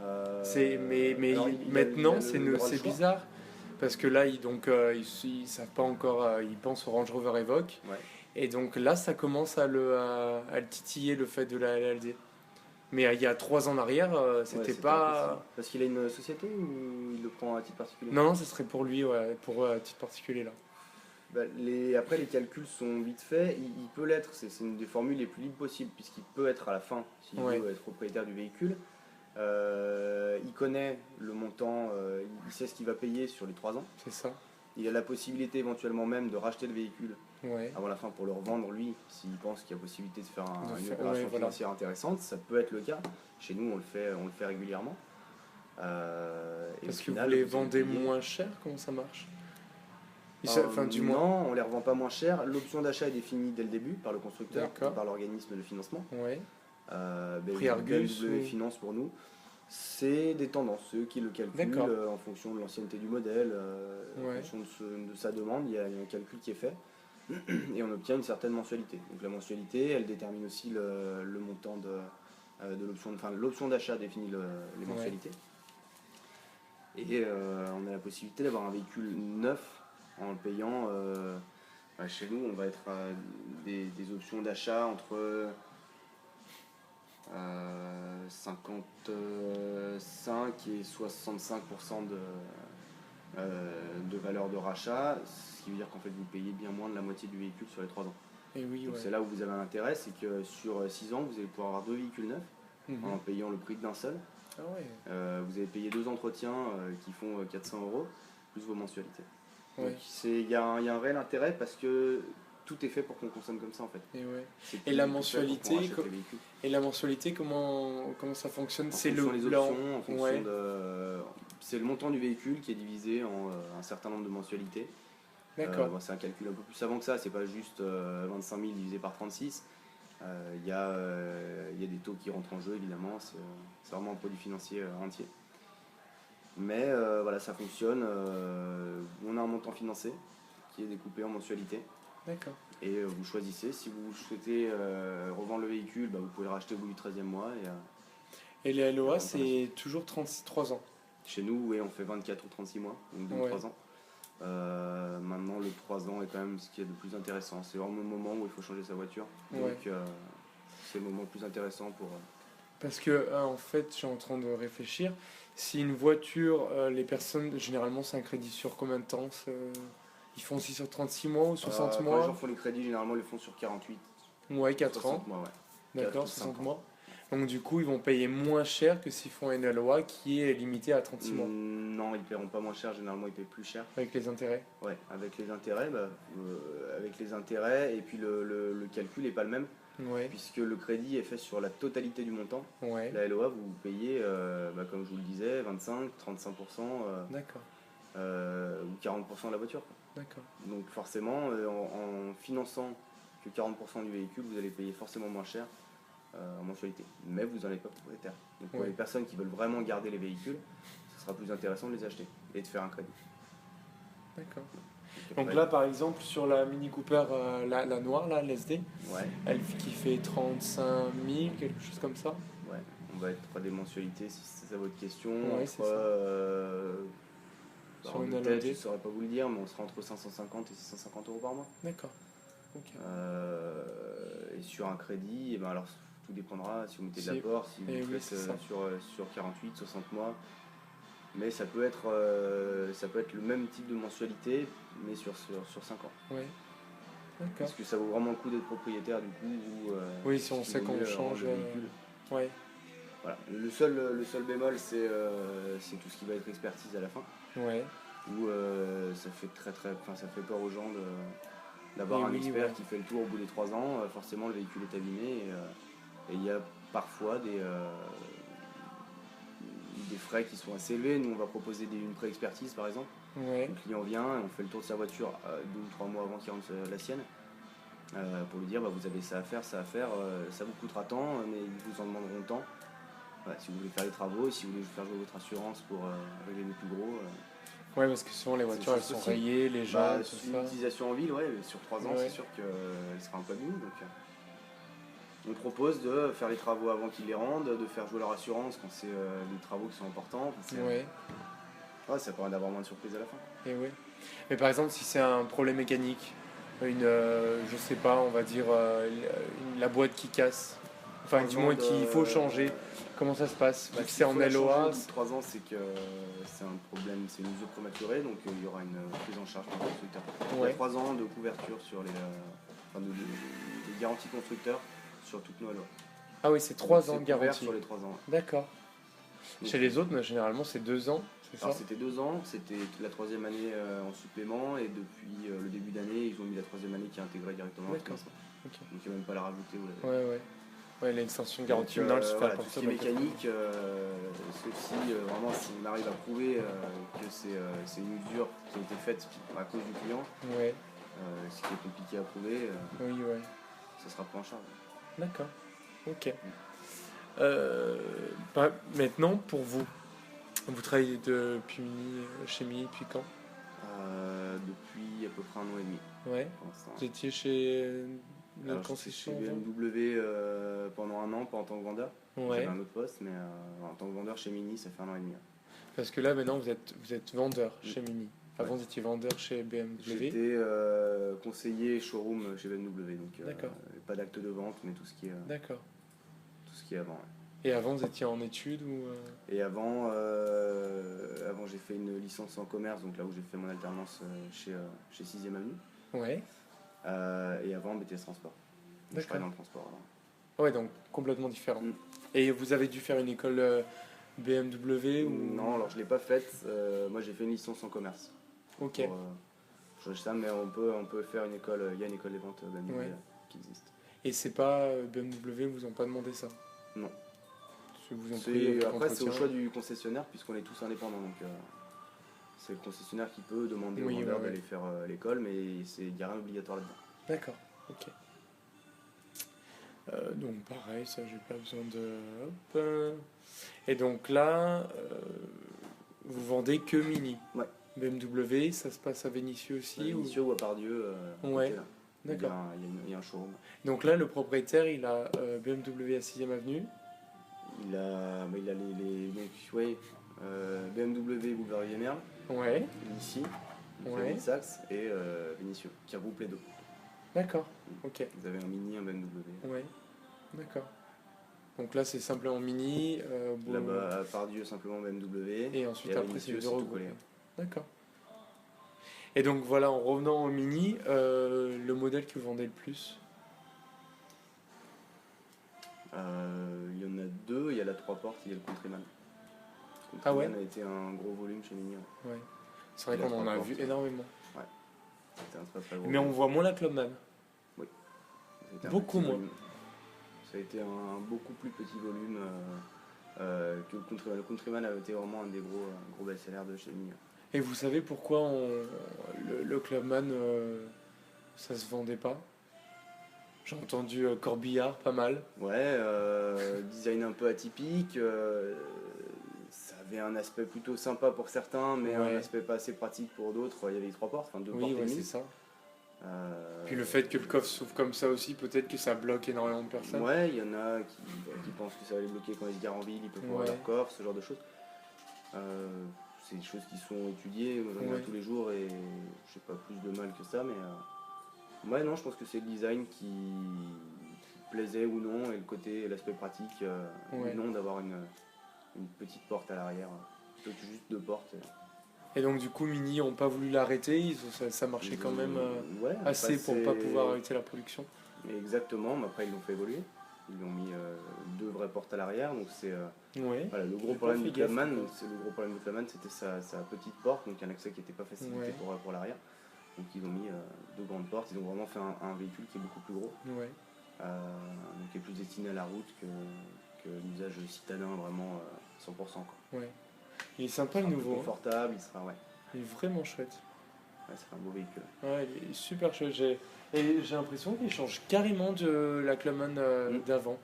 Alors, Maintenant il aura le c'est choix. bizarre parce que là ils savent pas encore, ils pensent au Range Rover Evoque Ouais. et donc là ça commence à le titiller le fait de la LLD. Mais il y a 3 ans en arrière Ouais, c'était c'était pas. impossible. Parce qu'il a une société ou il le prend à titre particulier? Non, non, ce serait pour lui, ouais, pour titre particulier là. Bah, après, les calculs sont vite faits. Il peut l'être, c'est une des formules les plus libres possibles, puisqu'il peut être à la fin, s'il Ouais. veut être propriétaire du véhicule. Il connaît le montant, il sait ce qu'il va payer sur les 3 ans. C'est ça. Il a la possibilité éventuellement même de racheter le véhicule Ouais. avant la fin pour le revendre lui, s'il pense qu'il y a possibilité de faire une Ouais, opération voilà. financière intéressante. Ça peut être le cas. Chez nous, on le fait régulièrement. Et Parce au que final, vous les vous allez vendez payer- moins cher, comment ça marche? Enfin, du moins. Non, on les revend pas moins cher. L'option d'achat est définie dès le début par le constructeur D'accord. et par l'organisme de financement. Ouais. Prix Argus BMW ou- Finance pour nous. C'est des tendances, ceux qui le calculent D'accord. en fonction de l'ancienneté du modèle, en Ouais. fonction de sa demande, il y a un calcul qui est fait et on obtient une certaine mensualité. Donc la mensualité, elle détermine aussi le montant de l'option, enfin l'option d'achat définit les Ouais. mensualités. Et on a la possibilité d'avoir un véhicule neuf en le payant. Chez nous, on va être à des options d'achat entre 55 et 65% de valeur de rachat, ce qui veut dire qu'en fait vous payez bien moins de la moitié du véhicule sur les 3 ans. Et oui, Donc ouais. c'est là où vous avez un intérêt, c'est que sur 6 ans, vous allez pouvoir avoir 2 véhicules neufs Mhm. en payant le prix d'un seul. Ah ouais. Vous avez payé 2 entretiens qui font 400 euros, plus vos mensualités. Ouais. Donc il y a un réel intérêt parce que tout est fait pour qu'on consomme comme ça en fait. Et ouais. C'est Et tout- la tout fait pour qu'on mensualité, rachète les véhicules. Et la mensualité, comment ça fonctionne? En C'est fonction des la- options, en fonction Ouais. c'est le montant du véhicule qui est divisé en un certain nombre de mensualités. D'accord. C'est un calcul un peu plus savant que ça, c'est pas juste 25 000 divisé par 36. Il y a des taux qui rentrent en jeu évidemment, c'est vraiment un produit financier entier. Mais voilà, ça fonctionne. On a un montant financé qui est découpé en mensualité. D'accord. Et vous choisissez, si vous souhaitez revendre le véhicule, vous pouvez le racheter au bout du 13e mois. Et les LOA, Ouais, c'est toujours 33 ans. Chez nous, oui, on fait 24 ou 36 mois, donc 2 ou Ouais. 3 ans. Maintenant, le 3 ans est quand même ce qui est le plus intéressant. C'est vraiment le moment où il faut changer sa voiture. Ouais. Donc, c'est le moment le plus intéressant pour. Parce que, en fait, je suis en train de réfléchir. Si une voiture, les personnes, généralement, c'est un crédit sur combien de temps? Ils font aussi sur 36 mois ou 60 Quand les mois? gens font les crédits, généralement, ils le font sur 48, Ouais, 4 ans. 60 mois, ouais. D'accord, 4 ou 5 60 ans. mois. Donc, du coup, ils vont payer moins cher que s'ils font une LOA qui est limitée à 36 mois. Non, ils ne paieront pas moins cher, généralement, ils paient plus cher. Avec les intérêts. Ouais, avec les intérêts, et puis le calcul n'est pas le même, Ouais, puisque le crédit est fait sur la totalité du montant. ouais. La LOA, vous payez, comme je vous le disais, 25, 35% D'accord, ou 40% de la voiture. d'accord. Donc forcément, en finançant que 40% du véhicule, vous allez payer forcément moins cher en mensualité. Mais vous n'en êtes pas propriétaire. Donc pour Ouais. les personnes qui veulent vraiment garder les véhicules, ce sera plus intéressant de les acheter et de faire un crédit. D'accord. Donc, Donc après, là, par exemple, sur la Mini Cooper, la noire, là, l'SD, ouais, elle qui fait 35 000, quelque chose comme ça. ouais, on va être à des mensualités si c'est ça votre question. Ouais, c'est entre, Sur alors, une de tête, LOD. je ne saurais pas vous le dire, mais on sera entre 550 et 650 euros par mois. D'accord. Ok. Et sur un crédit, alors tout dépendra si vous mettez de Si- l'apport, si vous eh oui, faites c'est ça. sur 48, 60 mois. Mais ça peut être le même type de mensualité, mais sur 5 ans. Ouais. D'accord. Parce que ça vaut vraiment le coup d'être propriétaire du coup. Oui, si on sait qu'on change. le véhicule. Ouais. Voilà. Le seul bémol, c'est tout ce qui va être expertise à la fin. Ouais. Où ça fait ça fait peur aux gens d'avoir Et un oui, expert ouais. qui fait le tour au bout des 3 ans. Forcément, le véhicule est abîmé et il y a parfois des frais qui sont assez élevés. Nous, on va proposer une pré-expertise par exemple. Ouais. Le client vient et on fait le tour de sa voiture 2 ou 3 mois avant qu'il rentre la sienne pour lui dire vous avez ça à faire, ça vous coûtera tant, mais ils vous en demanderont tant. voilà, si vous voulez faire les travaux, et si vous voulez faire jouer votre assurance pour régler les plus gros. Ouais, parce que souvent les voitures elles sont possible. rayées, les Bah, jantes, tout une ça. utilisation en ville, ouais, mais sur 3 ans, Ouais. c'est sûr qu'elle sera un peu abîmée. Donc, on propose de faire les travaux avant qu'ils les rendent, de faire jouer leur assurance quand c'est des travaux qui sont importants. Ouais, Ça permet d'avoir moins de surprises à la fin. et ouais. Mais par exemple, si c'est un problème mécanique, je sais pas, on va dire la boîte qui casse, enfin du moins qu'il faut changer, comment ça se passe? Bah, Vu que c'est en LOA. LOA, Au bout de 3 ans, c'est que c'est un problème, c'est une usure prématurée, donc il y aura une prise en charge par le constructeur. Il y ouais. a 3 ans de couverture sur de garantie constructeur sur toutes nos LOA. Ah oui, c'est 3 ans de C'est couvert garantie. sur les 3 ans. D'accord. Donc, Chez les autres, généralement, c'est 2 ans, c'est ça? alors c'était 2 ans, c'était la 3e année en supplément, et depuis le début d'année, ils ont mis la 3e année qui est intégrée directement au D'accord. financement. Ok. Donc il n'y a même pas à la rajouter. Ouais, ouais. Ouais, l'extension de garantie, Donc, maintenant, elle se fait à voilà, tout partir ce qui est de 4 ans. mécanique, sauf si vraiment si on arrive à prouver que c'est une usure qui a été faite à cause du client, Ouais, ce qui est compliqué à prouver, oui, ouais. ça sera pris en charge. D'accord. Ok. Maintenant, pour vous, vous travaillez depuis chez Mini depuis quand? Depuis à peu près 1 an et demi Ouais. pour l'instant. Vous étiez chez Alors, notre j'étais chez concession avant? BMW pendant 1 an, pas en tant que vendeur. Ouais. J'avais un autre poste, mais en tant que vendeur chez Mini, ça fait 1 an et demi. Parce que là, maintenant, vous êtes vendeur chez Mini. Avant, vous étiez vendeur chez BMW. J'étais conseiller showroom chez BMW, donc D'accord. pas d'acte de vente, mais tout ce qui est D'accord. avant. Ouais. Et avant, vous étiez en études ou Et avant j'ai fait une licence en commerce, donc là où j'ai fait mon alternance chez 6ème Avenue. Ouais. Et avant, BTS Transport. Donc, je travaillais dans le transport avant. Ouais, donc complètement différent. Mm. Et vous avez dû faire une école BMW ou... Non, alors je ne l'ai pas faite. Moi, j'ai fait une licence en commerce. Ok. Je sais ça, mais on peut faire une école. Il y a une école des ventes BMW Ouais. qui existe. Et c'est pas BMW, vous ont pas demandé ça? Non. Vous ont pris Après, c'est au entretien. choix du concessionnaire, puisqu'on est tous indépendants. Donc, c'est le concessionnaire qui peut demander Oui, aux vendeurs ouais, ouais. d'aller faire l'école, mais il n'y a rien d'obligatoire là-dedans. D'accord, ok. Donc pareil, ça j'ai pas besoin de... Hop. Et donc là, vous vendez que Mini. Ouais. BMW, ça se passe à Vénissieux aussi Vénissieux ou à Pardieu. À Ouais. côté, là. D'accord. Il y a un showroom. Donc là, le propriétaire, il a BMW à 6ème Avenue. Il a donc, ouais, BMW Boulevard Merle, Ouais, ici, ouais. Saxe et Vénissieux, qui regroupe les deux. D'accord, ok. Vous avez un Mini, un BMW. Ouais, d'accord. Donc là, c'est simplement Mini. Là-bas, à Pardieu, simplement BMW. Et ensuite, à après, c'est Vénissieux, les deux tout regroupés. collé. D'accord. Et donc voilà, en revenant au Mini, le modèle que vous vendez le plus? Il y en a 2, il y a la 3 portes, il y a le Countryman. Le Ah ouais? Countryman a été un gros volume chez Mini. Ouais. Ouais. C'est vrai Il a qu'on en trois a portes. vu énormément. C'était un très très gros Mais on volume. voit moins la Clubman. Ça a été un beaucoup petit moins. volume. Ça a été un beaucoup plus petit volume que le Countryman. Le Countryman a été vraiment un des gros best-sellers de chez Mini. Et vous savez pourquoi le Clubman, ça se vendait pas? J'ai entendu Corbillard pas mal. Ouais, design un peu atypique. Ça avait un aspect plutôt sympa pour certains, mais Ouais. un aspect pas assez pratique pour d'autres. Il y avait les 3 portes, enfin 2 Oui, portes et ouais, c'est demie. ça. Puis le fait que le coffre s'ouvre comme ça aussi, peut-être que ça bloque énormément de personnes. Ouais, il y en a qui pensent que ça va les bloquer quand ils se garent en ville, ils peuvent voir Ouais. leur coffre, ce genre de choses. C'est des choses qui sont étudiées, moi, j'en ai Ouais. tous les jours et je sais pas plus de mal que ça, mais ouais, non, je pense que c'est le design qui plaisait ou non et le côté, l'aspect pratique Ouais. ou non d'avoir une petite porte à l'arrière plutôt que juste 2 portes. Et donc du coup, Mini n'ont pas voulu l'arrêter, ça marchait quand même Ouais, assez après, pour pas c'est- pouvoir arrêter la production. Exactement, mais après ils l'ont fait évoluer. Ils ont mis 2 vraies portes à l'arrière, donc c'est Ouais. voilà, le gros J'ai problème pas du fait gaffe, Clubman. quoi. C'est le gros problème du Clubman, c'était sa petite porte, donc un accès qui n'était pas facilité Ouais. pour l'arrière. Donc ils ont mis 2 grandes portes. Ils ont vraiment fait un véhicule qui est beaucoup plus gros, Ouais. donc qui est plus destiné à la route que l'usage citadin vraiment 100%. Quoi. Ouais. Il est sympa Il le sera plus nouveau. Hein. confortable, il sera Il est vraiment chouette. c'est un beau véhicule. Ouais, il est super chouette. Et j'ai l'impression qu'il change carrément de la Clubman d'avant.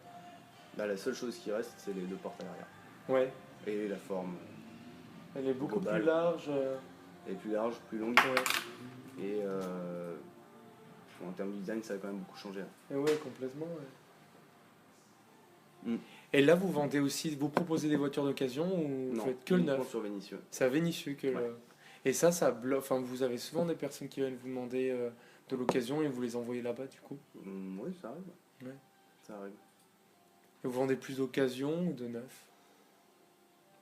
Bah, la seule chose qui reste, c'est les deux portes à l'arrière. Ouais. Et la forme. Elle est beaucoup Global. plus large. Elle est plus large, plus longue. Ouais. Et en termes de design, ça a quand même beaucoup changé. Et ouais, complètement. Ouais. Mm. Et là, vous vendez aussi, vous proposez des voitures d'occasion ou vous Non, faites que le uniquement neuf? sur Vénissieux. C'est à Vénissieux que Ouais. Et ça bloque. Enfin, vous avez souvent des personnes qui viennent vous demander de l'occasion et vous les envoyez là-bas du coup. Oui, ça arrive. Ouais. Ça arrive. Et vous vendez plus d'occasion ou de neuf?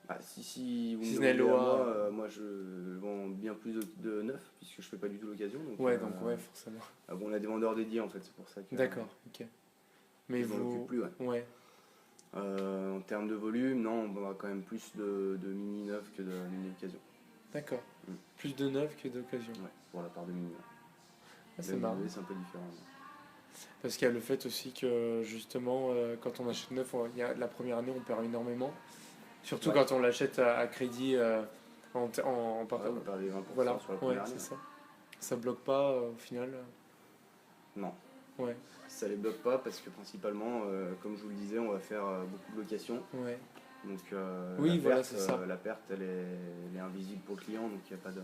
Ah, si vous Si me ce n'est demandez à LOA. moi je vends bien plus de neuf puisque je fais pas du tout l'occasion. Ouais, donc ouais, forcément. Bon, on a des vendeurs dédiés en fait, c'est pour ça que. D'accord, ok. Mais je m'en vous. occupe plus, ouais. Ouais, En termes de volume, non, on vendra quand même plus de mini neuf que de mini occasion. d'accord. Mm. Plus de neuf que d'occasion. Ouais, pour la part de mini. Ah, c'est marrant. C'est un peu différent. Parce qu'il y a le fait aussi que justement, quand on achète neuf, la première année, on perd énormément. Surtout Ouais. quand on l'achète à crédit Ouais, on perd les 20% Voilà, sur la ouais, première année. c'est ça. Ça bloque pas au final. Non, Ouais, ça les bloque pas parce que principalement, comme je vous le disais, on va faire beaucoup de locations. ouais. Donc Oui, la voilà, perte, c'est ça. la perte elle est invisible pour le client, donc il n'y a pas de.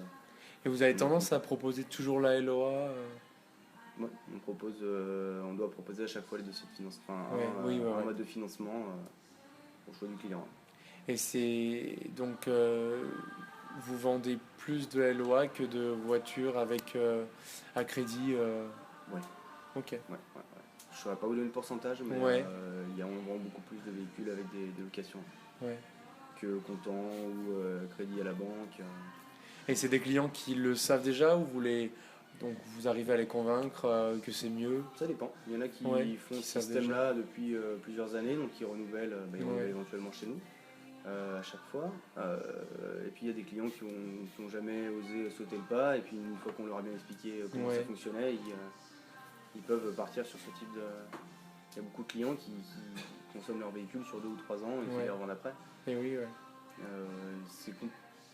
Et vous avez tendance à proposer toujours la LOA Ouais, on doit proposer à chaque fois les dossiers de financement, enfin, Ouais, oui, ouais, un ouais. mode de financement au choix du client. Et c'est donc vous vendez plus de LOA que de voitures avec à crédit. Ouais. Ok. Ouais. Je ne saurais pas vous donner le pourcentage, mais Ouais. on vend beaucoup plus de véhicules avec des locations Ouais. que comptant ou crédit à la banque. Et c'est des clients qui le savent déjà ou donc vous arrivez à les convaincre que c'est mieux. Ça dépend. Il y en a qui Ouais, font qui ce savent système-là depuis plusieurs années, donc ils renouvellent, ils renouvellent Ouais. éventuellement chez nous à chaque fois. Et puis il y a des clients qui ont jamais osé sauter le pas, et puis une fois qu'on leur a bien expliqué comment Ouais. ça fonctionnait, ils peuvent partir sur ce type de. Il y a beaucoup de clients qui consomment leur véhicule sur 2 ou 3 ans et qui Ouais. les revendent après. Et oui, ouais. C'est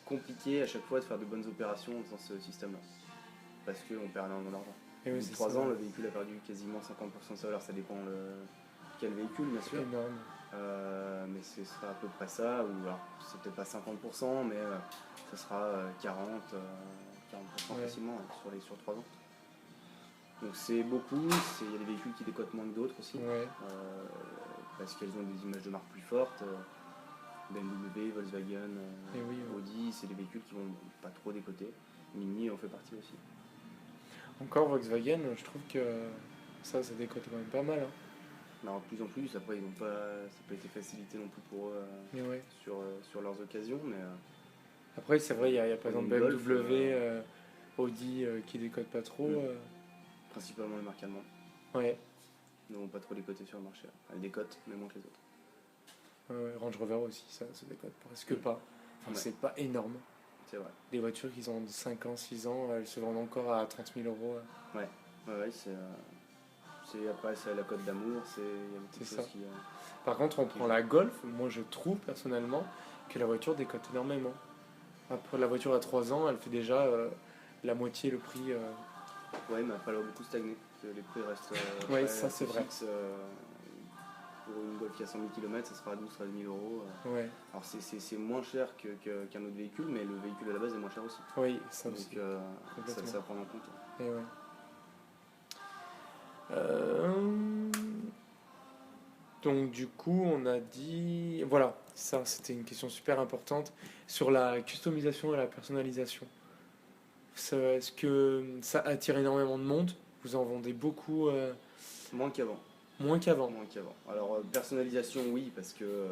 compliqué à chaque fois de faire de bonnes opérations dans ce système-là. Parce qu'on perd énormément d'argent. Et Au oui, bout de c'est 3 ça. ans, le véhicule a perdu quasiment 50% de sa valeur. Ça dépend quel véhicule, bien sûr. Énorme. Mais ce sera à peu près ça. Ou alors, c'est peut-être pas 50%, mais ça sera 40% Ouais. facilement sur 3 ans. Donc c'est beaucoup. Il y a des véhicules qui décotent moins que d'autres aussi. Ouais. Parce qu'elles ont des images de marque plus fortes. BMW, Volkswagen, Et oui, ouais. Audi, c'est des véhicules qui vont pas trop décoter. Mini en fait partie aussi. Encore Volkswagen, je trouve que ça décote quand même pas mal. Hein. Alors, de plus en plus, après, ça n'a pas été facilité non plus pour eux Mais ouais. sur leurs occasions, mais Après, c'est vrai, il y a par exemple Une Golf, BMW, Audi qui décote pas trop. principalement les marques allemandes Ouais. ne vont pas trop décoter sur le marché. Elles décotent, mais moins que les autres. Range Rover aussi, ça se décote presque pas. Enfin, Ouais. c'est pas énorme. C'est vrai. Les voitures qui ont 5 ans, 6 ans, elles se vendent encore à 30 000 euros. Ouais, après, c'est la Côte d'Amour, il y a beaucoup de C'est choses ça. qui. Par contre, on prend la Golf. Moi, je trouve personnellement que la voiture décote énormément. Après, la voiture à 3 ans, elle fait déjà la moitié le prix. Ouais, mais après, elle a beaucoup stagné. Les prix restent Ouais, après ça, assez c'est vrai. fixes. Pour une Golf qui a 100 000 km, ça sera à 12 000 euros. Ouais. Alors, c'est moins cher qu'un autre véhicule, mais le véhicule à la base est moins cher aussi. Oui, ça Donc, aussi. ça Complètement. à prendre en compte. Et ouais. Donc du coup, on a dit... Voilà, ça c'était une question super importante sur la customisation et la personnalisation. Est-ce que ça attire énormément de monde? Vous en vendez beaucoup Moins qu'avant. moins qu'avant? Moins qu'avant. Alors, personnalisation, oui, parce que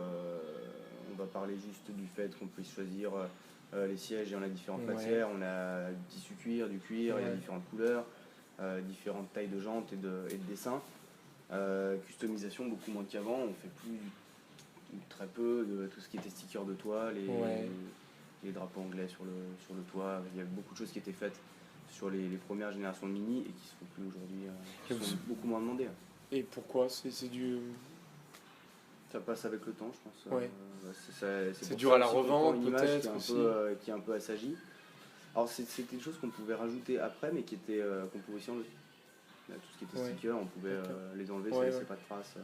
on va parler juste du fait qu'on puisse choisir les sièges et on a différentes Ouais. matières. On a du tissu cuir, du cuir, il y a Ouais. différentes couleurs, différentes tailles de jantes et de dessins. Customisation, beaucoup moins qu'avant. On fait plus très peu de tout ce qui était sticker de toit, Ouais. les drapeaux anglais sur le toit. Il y a beaucoup de choses qui étaient faites sur les premières générations de Mini et qui ne se font plus aujourd'hui, qui sont beaucoup moins demandées. Et pourquoi? C'est du... Ça passe avec le temps, je pense. Ouais. C'est pour dur ça à la aussi qu'on revente, prend une image peut-être, qui est un aussi. qui est un peu assagie. Alors c'est quelque chose qu'on pouvait rajouter après, mais qu'on pouvait aussi enlever. Là, tout ce qui était Ouais. sticker, on pouvait Ok. les enlever, Ouais, ça ouais. laissait pas de traces.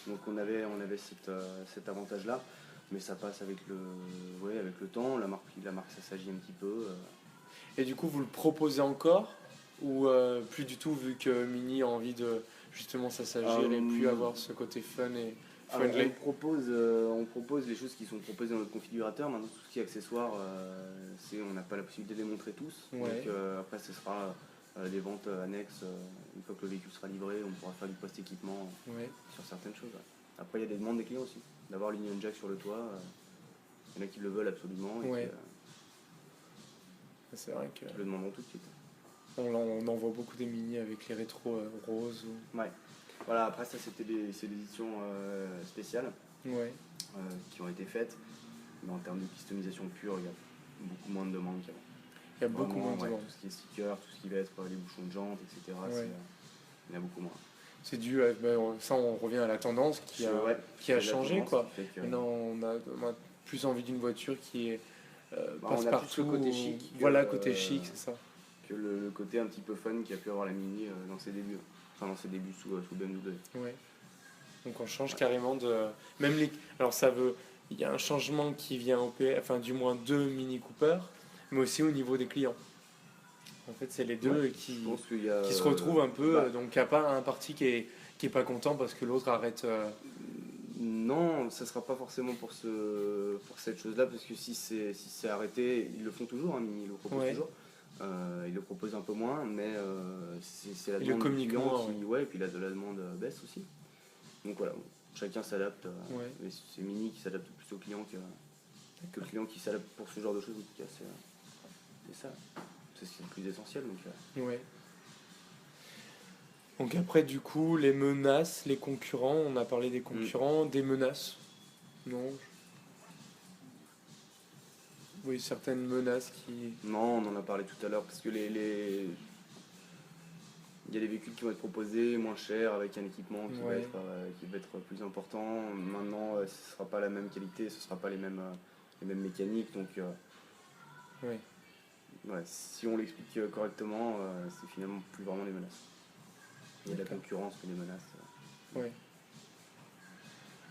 Donc on avait cet avantage-là, mais ça passe avec avec le temps. La marque s'assagit un petit peu. Et du coup, vous le proposez encore ou plus du tout, vu que Mini a envie de justement s'assagir et plus avoir ce côté fun et Alors, friendly? on propose les choses qui sont proposées dans notre configurateur. Maintenant, tout ce qui est accessoires, on n'a pas la possibilité de les montrer tous. Ouais. Donc après, ce sera des ventes annexes. Une fois que le véhicule sera livré, on pourra faire du post-équipement Ouais. sur certaines choses. Ouais. Après, il y a des demandes des clients aussi, d'avoir l'Union Jack sur le toit. Il y en a qui le veulent absolument et Ouais. C'est vrai que qui le demanderont tout de suite. on en voit beaucoup des Mini avec les rétros roses. Ouais. Voilà, après ça c'est des éditions spéciales Ouais. qui ont été faites. Mais en termes de customisation pure, il y a beaucoup moins de demandes qu'avant. Il y a beaucoup moins de Ouais, demandes. tout ce qui est stickers, tout ce qui va être les bouchons de jantes, etc. Ouais. Il y en a beaucoup moins. C'est dû à, ça, on revient à la tendance qui a C'est la changé, tendance quoi. qui fait que- Maintenant, on a plus envie d'une voiture qui est on a plus passe-partout. le côté chic que, Voilà, côté chic, c'est ça. que le côté un petit peu fun qu'a pu avoir la Mini dans ses débuts. Enfin, dans ses débuts sous BMW. Ouais. Donc on change carrément de. Même les. Alors ça veut. Il y a un changement qui vient enfin du moins deux Mini Cooper, mais aussi au niveau des clients. En fait, c'est les deux Ouais, qui je pense qu'il y a, se retrouvent un peu. bah, Donc il n'y a pas un parti qui est pas content parce que l'autre arrête. Non, ça sera pas forcément pour cette chose-là, parce que si c'est arrêté, ils le font toujours, hein, Mini, ils le proposent Ouais. toujours. Ils le proposent un peu moins, mais c'est la Ils le demande du communiquent client moins, qui, ouais, et puis la demande baisse aussi. Donc voilà, chacun s'adapte. Ouais. Mais c'est Mini qui s'adapte plus au client que le client qui s'adapte pour ce genre de choses. En tout cas, c'est ça. C'est ce qui est le plus essentiel. Donc, Ouais. Donc après, du coup, les menaces, les concurrents, on a parlé des concurrents, des menaces. Non. Oui, certaines menaces qui. non, on en a parlé tout à l'heure, parce que il y a des véhicules qui vont être proposés moins chers avec un équipement Ouais. qui va être plus important. Maintenant, ce ne sera pas la même qualité, ce ne sera pas les mêmes mécaniques. Donc, Ouais. ouais, si on l'explique correctement, c'est finalement plus vraiment des menaces. Il y a de la D'accord. concurrence que des menaces. Ouais.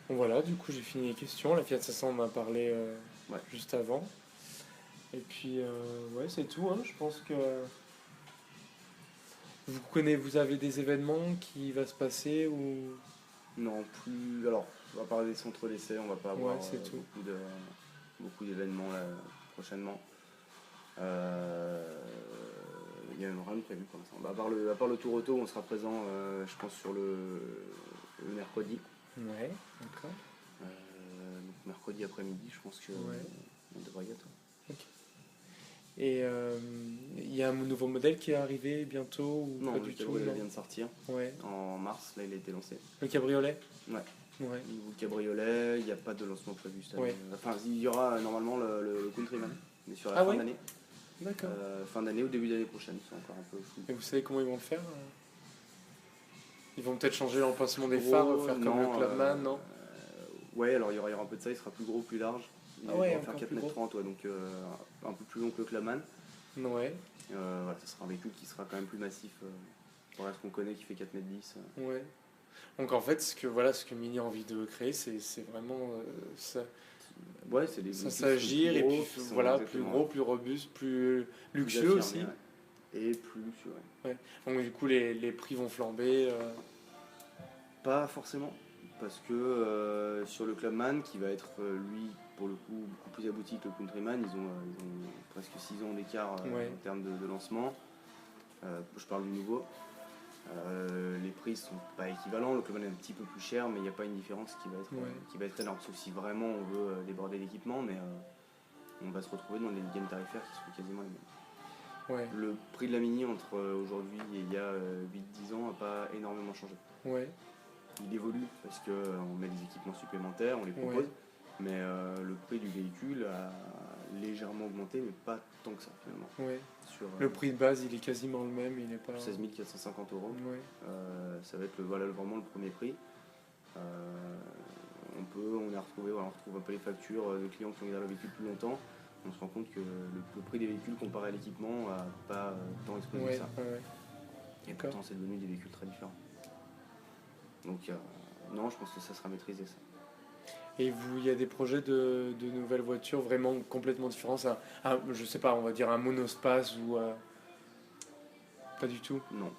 Bon, voilà, du coup, j'ai fini les questions. La Fiat 500, on m'a parlé Ouais. juste avant. Et puis, ouais, c'est tout, hein. Je pense que. Vous avez des événements qui va se passer ou. Non, plus. Alors, on va parler des centres d'essai, on va pas avoir Ouais, c'est tout. beaucoup d'événements là, prochainement. Il y a rien de prévu pour l'instant. Bah, à part le Tour Auto, on sera présent, je pense, sur le mercredi. Ouais, d'accord. Donc mercredi après-midi, je pense que Ouais. on devrait y être. Et il y a un nouveau modèle qui est arrivé bientôt ou Non, pas le du tout, cabriolet non. vient de sortir Ouais. en mars, là il a été lancé. Le cabriolet. Ouais. Ouais. Nouveau cabriolet, il n'y a pas de lancement prévu cette année. Ouais. Enfin, il y aura normalement le Countryman, mais sur la Ah fin ouais. d'année. D'accord. Fin d'année ou début d'année prochaine, c'est encore un peu fou. Et vous savez comment ils vont le faire? Ils vont peut-être changer l'emplacement des Gros, phares, faire comme non, le Clubman, non? Ouais, alors il y aura un peu de ça, il sera plus gros, plus large. Il Ah ouais, va faire encore 4 plus mètres gros. 30, ouais, donc un peu plus long que le Clubman. Ouais. Voilà, ce sera un véhicule qui sera quand même plus massif. Pour ce qu'on connaît qui fait 4 mètres 10. Ouais. Donc en fait, ce que Mini a envie de créer, c'est vraiment ça, Ouais, c'est des ça véhicules qui sont s'agir plus et puis gros, qui sont voilà, plus exactement gros, plus robuste, plus plus luxueux affirmés, aussi. ouais. Et plus luxueux, ouais. Donc du coup, les prix vont flamber. Pas forcément, parce que sur le Clubman, qui va être lui, pour le coup, beaucoup plus abouti que le Countryman, ils ont presque 6 ans d'écart Ouais. en termes de lancement. Je parle du nouveau. Les prix sont pas équivalents, le Clubman est un petit peu plus cher, mais il n'y a pas une différence qui va être énorme, sauf si vraiment on veut déborder l'équipement, mais on va se retrouver dans des gammes tarifaires qui sont quasiment les mêmes. Ouais. Le prix de la Mini entre aujourd'hui et il y a 8-10 ans n'a pas énormément changé. Ouais. Il évolue parce qu'on met des équipements supplémentaires, on les propose, Ouais. mais le prix du véhicule a légèrement augmenté, mais pas tant que ça finalement. Ouais. Sur Le prix de base, il est quasiment le même, il est pas. 16 450 €. Ouais. Ça va être vraiment le premier prix. On retrouve un peu les factures de clients qui ont gardé le véhicule plus longtemps. On se rend compte que le prix des véhicules comparé à l'équipement n'a pas tant explosé que Ouais. ça. Ouais. Et D'accord. pourtant, c'est devenu des véhicules très différents. Donc, Non, je pense que ça sera maîtrisé ça. Et vous, il y a des projets de nouvelles voitures vraiment complètement différents, je sais pas, on va dire un monospace ou pas du tout. Non.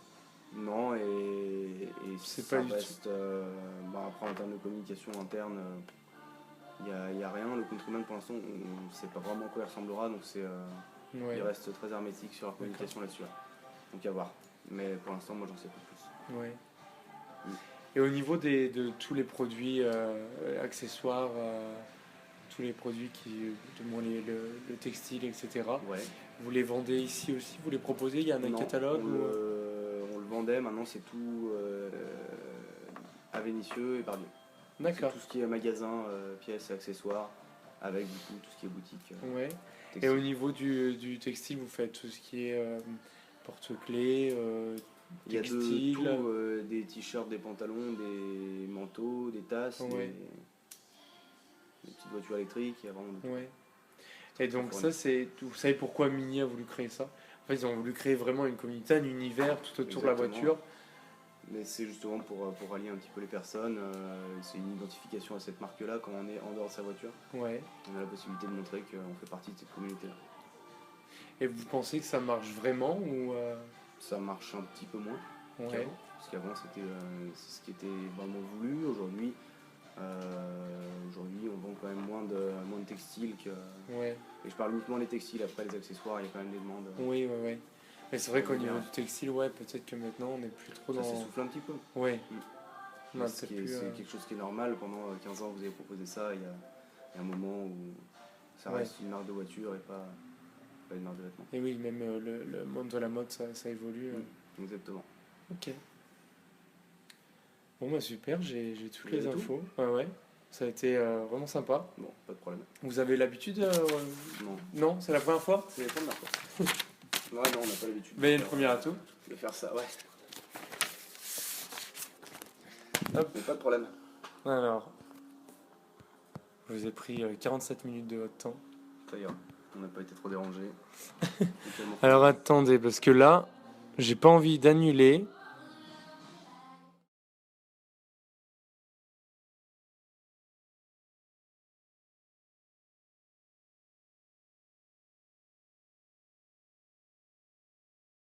Non, et C'est ça pas du tout. reste. Après, en termes de communication interne, il y a rien. Le Countryman, pour l'instant, on ne sait pas vraiment à quoi il ressemblera, donc Ouais, il reste très hermétique sur leur communication là-dessus. Donc à voir. Mais pour l'instant, moi, j'en sais pas plus. ouais. Mm. Et au niveau de tous les produits accessoires, tous les produits du moins le textile, etc., Ouais. vous les vendez ici aussi? Vous les proposez? Il y a un Non, catalogue on le vendait, maintenant c'est tout à Vénissieux et Barbier. C'est D'accord. tout ce qui est magasin, pièces et accessoires, avec du coup tout ce qui est boutique. Ouais. Et Textile. au niveau du textile, vous faites tout ce qui est porte-clés, Il y a de textile. tout, des t-shirts, des pantalons, des manteaux, des tasses, Ouais. des petites voitures électriques, il y a vraiment de tout. Ouais. Et donc fourni. ça, vous savez pourquoi Mini a voulu créer ça? En fait, ils ont voulu créer vraiment une communauté, un univers tout autour de la Exactement. voiture. Mais c'est justement pour rallier un petit peu les personnes, c'est une identification à cette marque-là quand on est en dehors de sa voiture. Ouais. On a la possibilité de montrer qu'on fait partie de cette communauté-là. Et vous pensez que ça marche vraiment ou Ça marche un petit peu moins ouais. qu'avant, parce qu'avant c'est ce qui était vraiment voulu. Aujourd'hui, on vend quand même moins de textiles que. Ouais. Et je parle uniquement des textiles, après les accessoires, il y a quand même des demandes. Oui, ouais, ouais. Mais c'est vrai qu'au niveau bien. du textile, ouais, peut-être que maintenant on n'est plus trop Ça dans. s'essouffle un petit peu. Ouais. On a C'est peut-être plus. quelque chose qui est normal. Pendant 15 ans, vous avez proposé ça. Il y a un moment où ça Ouais. reste une marque de voiture et pas une marque de vêtements. Et oui, même le monde de la mode, ça évolue. Exactement. Ok. Bon, bah super, j'ai toutes Vous avez les tout infos. Ouais, ouais. Ça a été vraiment sympa. Bon, pas de problème. Vous avez l'habitude Non. Non, c'est la première fois? C'est les premières fois. Ouais, non, on n'a pas l'habitude. Mais une première atout. De faire ça, ouais. Hop. Mais pas de problème. Alors, je vous ai pris 47 minutes de votre temps. Ça ira. On n'a pas été trop dérangés. Alors attendez, parce que là, j'ai pas envie d'annuler.